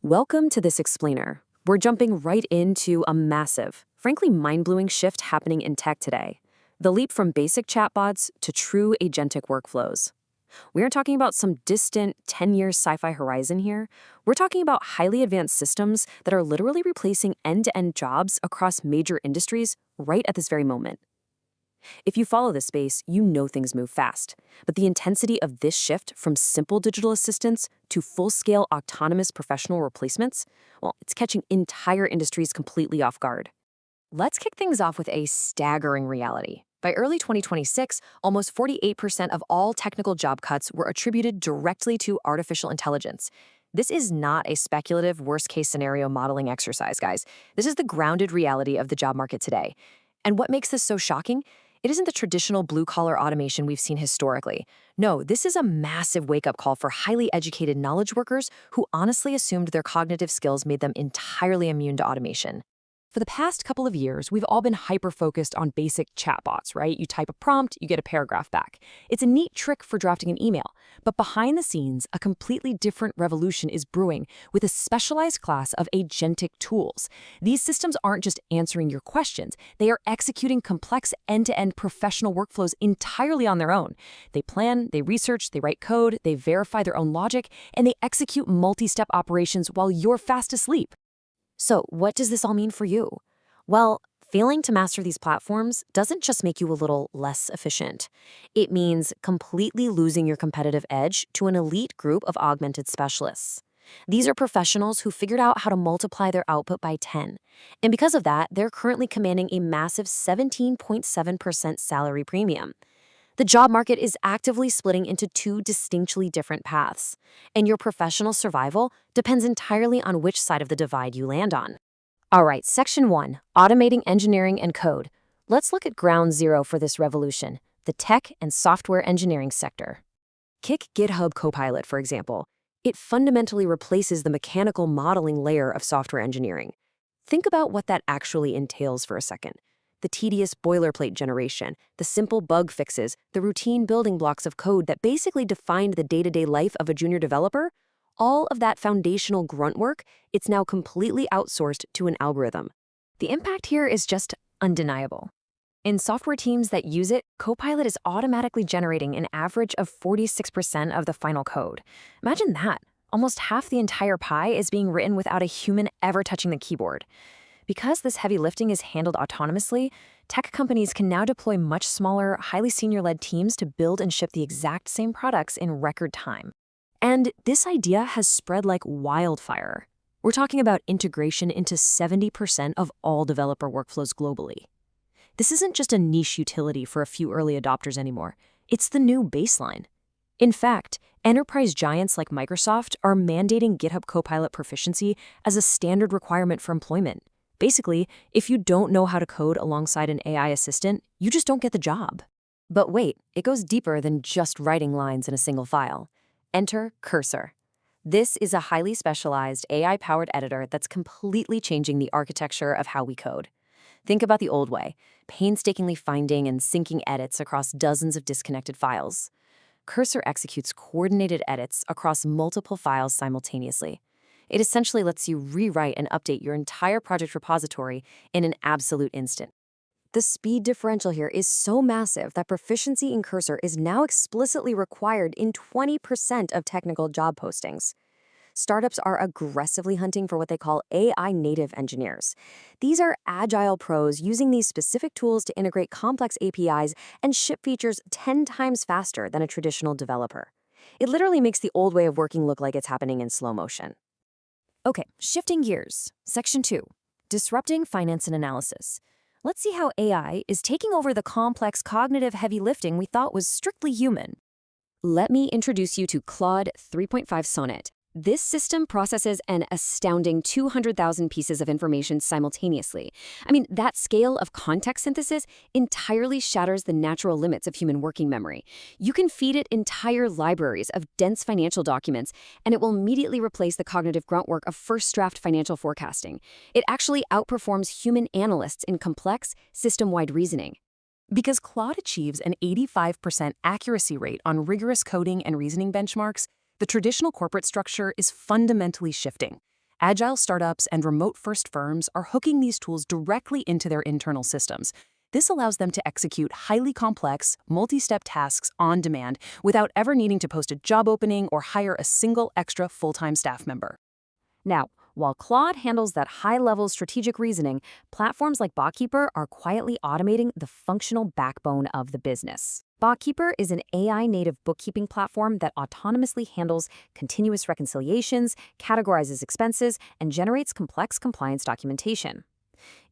Welcome to this explainer. We're jumping right into a massive, frankly mind-blowing shift happening in tech today. The leap from basic chatbots to true agentic workflows. We aren't talking about some distant 10-year sci-fi horizon here. We're talking about highly advanced systems that are literally replacing end-to-end jobs across major industries right at this very moment. If you follow this space, you know things move fast. But the intensity of this shift from simple digital assistants to full-scale autonomous professional replacements, well, it's catching entire industries completely off guard. Let's kick things off with a staggering reality. By early 2026, almost 48% of all technical job cuts were attributed directly to artificial intelligence. This is not a speculative worst-case scenario modeling exercise, guys. This is the grounded reality of the job market today. And what makes this so shocking? It isn't the traditional blue-collar automation we've seen historically. No, this is a massive wake-up call for highly educated knowledge workers who honestly assumed their cognitive skills made them entirely immune to automation. For the past couple of years, we've all been hyper-focused on basic chatbots, right? You type a prompt, you get a paragraph back. It's a neat trick for drafting an email, but behind the scenes, a completely different revolution is brewing with a specialized class of agentic tools. These systems aren't just answering your questions, they are executing complex end-to-end professional workflows entirely on their own. They plan, they research, they write code, they verify their own logic, and they execute multi-step operations while you're fast asleep. So what does this all mean for you? Well, failing to master these platforms doesn't just make you a little less efficient. It means completely losing your competitive edge to an elite group of augmented specialists. These are professionals who figured out how to multiply their output by 10. And because of that, they're currently commanding a massive 17.7% salary premium. The job market is actively splitting into two distinctly different paths, and your professional survival depends entirely on which side of the divide you land on. All right, Section 1, Automating Engineering and Code. Let's look at ground zero for this revolution, the tech and software engineering sector. Kick GitHub Copilot, for example. It fundamentally replaces the mechanical modeling layer of software engineering. Think about what that actually entails for a second. The tedious boilerplate generation, the simple bug fixes, the routine building blocks of code that basically defined the day-to-day life of a junior developer, all of that foundational grunt work, it's now completely outsourced to an algorithm. The impact here is just undeniable. In software teams that use it, Copilot is automatically generating an average of 46% of the final code. Imagine that. Almost half the entire pie is being written without a human ever touching the keyboard. Because this heavy lifting is handled autonomously, tech companies can now deploy much smaller, highly senior-led teams to build and ship the exact same products in record time. And this idea has spread like wildfire. We're talking about integration into 70% of all developer workflows globally. This isn't just a niche utility for a few early adopters anymore. It's the new baseline. In fact, enterprise giants like Microsoft are mandating GitHub Copilot proficiency as a standard requirement for employment. Basically, if you don't know how to code alongside an AI assistant, you just don't get the job. But wait, it goes deeper than just writing lines in a single file. Enter Cursor. This is a highly specialized AI-powered editor that's completely changing the architecture of how we code. Think about the old way, painstakingly finding and syncing edits across dozens of disconnected files. Cursor executes coordinated edits across multiple files simultaneously. It essentially lets you rewrite and update your entire project repository in an absolute instant. The speed differential here is so massive that proficiency in Cursor is now explicitly required in 20% of technical job postings. Startups are aggressively hunting for what they call AI-native engineers. These are agile pros using these specific tools to integrate complex APIs and ship features 10 times faster than a traditional developer. It literally makes the old way of working look like it's happening in slow motion. Okay, shifting gears. Section 2, Disrupting Finance and Analysis. Let's see how AI is taking over the complex cognitive heavy lifting we thought was strictly human. Let me introduce you to Claude 3.5 Sonnet. This system processes an astounding 200,000 pieces of information simultaneously. I mean, that scale of context synthesis entirely shatters the natural limits of human working memory. You can feed it entire libraries of dense financial documents, and it will immediately replace the cognitive grunt work of first-draft financial forecasting. It actually outperforms human analysts in complex, system-wide reasoning. Because Claude achieves an 85% accuracy rate on rigorous coding and reasoning benchmarks, the traditional corporate structure is fundamentally shifting. Agile startups and remote-first firms are hooking these tools directly into their internal systems. This allows them to execute highly complex, multi-step tasks on demand without ever needing to post a job opening or hire a single extra full-time staff member. Now, while Claude handles that high-level strategic reasoning, platforms like Botkeeper are quietly automating the functional backbone of the business. Botkeeper is an AI-native bookkeeping platform that autonomously handles continuous reconciliations, categorizes expenses, and generates complex compliance documentation.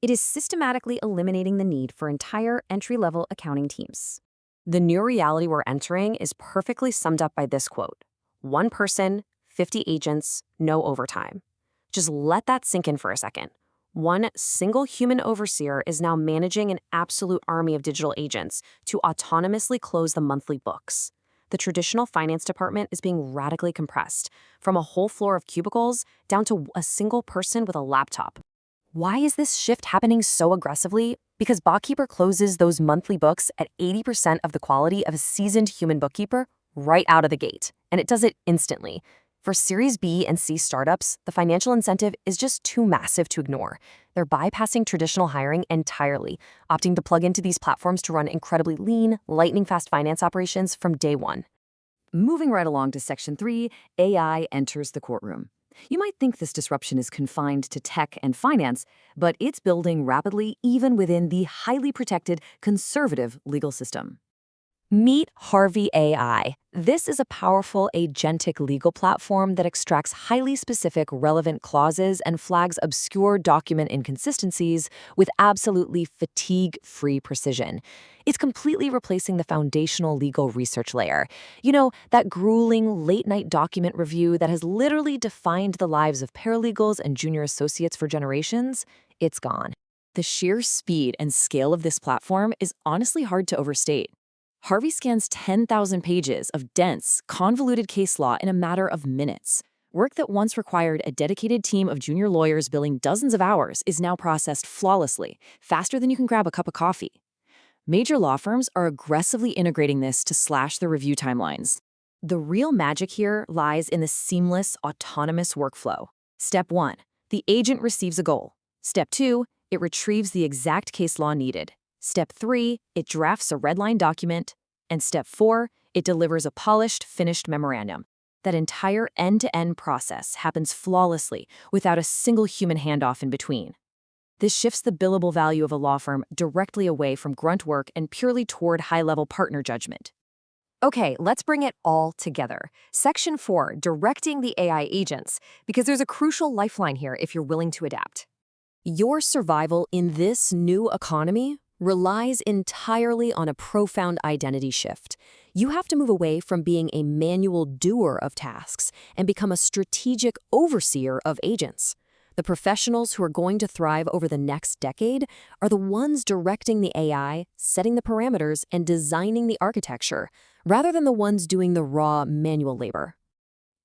It is systematically eliminating the need for entire entry-level accounting teams. The new reality we're entering is perfectly summed up by this quote: "One person, 50 agents, no overtime." Just let that sink in for a second. One single human overseer is now managing an absolute army of digital agents to autonomously close the monthly books. The traditional finance department is being radically compressed, from a whole floor of cubicles down to a single person with a laptop. Why is this shift happening so aggressively? Because Botkeeper closes those monthly books at 80% of the quality of a seasoned human bookkeeper right out of the gate, and it does it instantly. For Series B and C startups, the financial incentive is just too massive to ignore. They're bypassing traditional hiring entirely, opting to plug into these platforms to run incredibly lean, lightning-fast finance operations from day one. Moving right along to Section 3, AI enters the courtroom. You might think this disruption is confined to tech and finance, but it's building rapidly even within the highly protected, conservative legal system. Meet Harvey AI. This is a powerful agentic legal platform that extracts highly specific relevant clauses and flags obscure document inconsistencies with absolutely fatigue-free precision. It's completely replacing the foundational legal research layer. You know, that grueling late-night document review that has literally defined the lives of paralegals and junior associates for generations. It's gone. The sheer speed and scale of this platform is honestly hard to overstate. Harvey scans 10,000 pages of dense, convoluted case law in a matter of minutes. Work that once required a dedicated team of junior lawyers billing dozens of hours is now processed flawlessly, faster than you can grab a cup of coffee. Major law firms are aggressively integrating this to slash their review timelines. The real magic here lies in the seamless, autonomous workflow. Step 1. The agent receives a goal. Step 2. It retrieves the exact case law needed. Step 3, it drafts a redline document. And Step 4, it delivers a polished, finished memorandum. That entire end-to-end process happens flawlessly without a single human handoff in between. This shifts the billable value of a law firm directly away from grunt work and purely toward high-level partner judgment. Okay, let's bring it all together. Section 4, directing the AI agents, because there's a crucial lifeline here if you're willing to adapt. Your survival in this new economy relies entirely on a profound identity shift. You have to move away from being a manual doer of tasks and become a strategic overseer of agents. The professionals who are going to thrive over the next decade are the ones directing the AI, setting the parameters, and designing the architecture, rather than the ones doing the raw manual labor.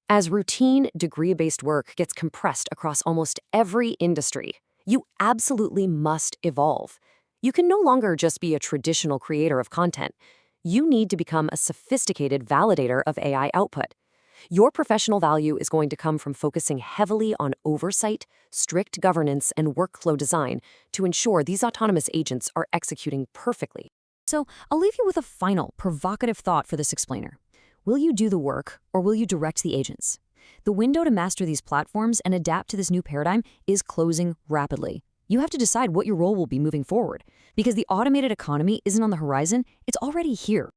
As routine, degree-based work gets compressed across almost every industry, you absolutely must evolve. You can no longer just be a traditional creator of content. You need to become a sophisticated validator of AI output. Your professional value is going to come from focusing heavily on oversight, strict governance, and workflow design to ensure these autonomous agents are executing perfectly. So I'll leave you with a final, provocative thought for this explainer. Will you do the work, or will you direct the agents? The window to master these platforms and adapt to this new paradigm is closing rapidly. You have to decide what your role will be moving forward, because the automated economy isn't on the horizon, it's already here.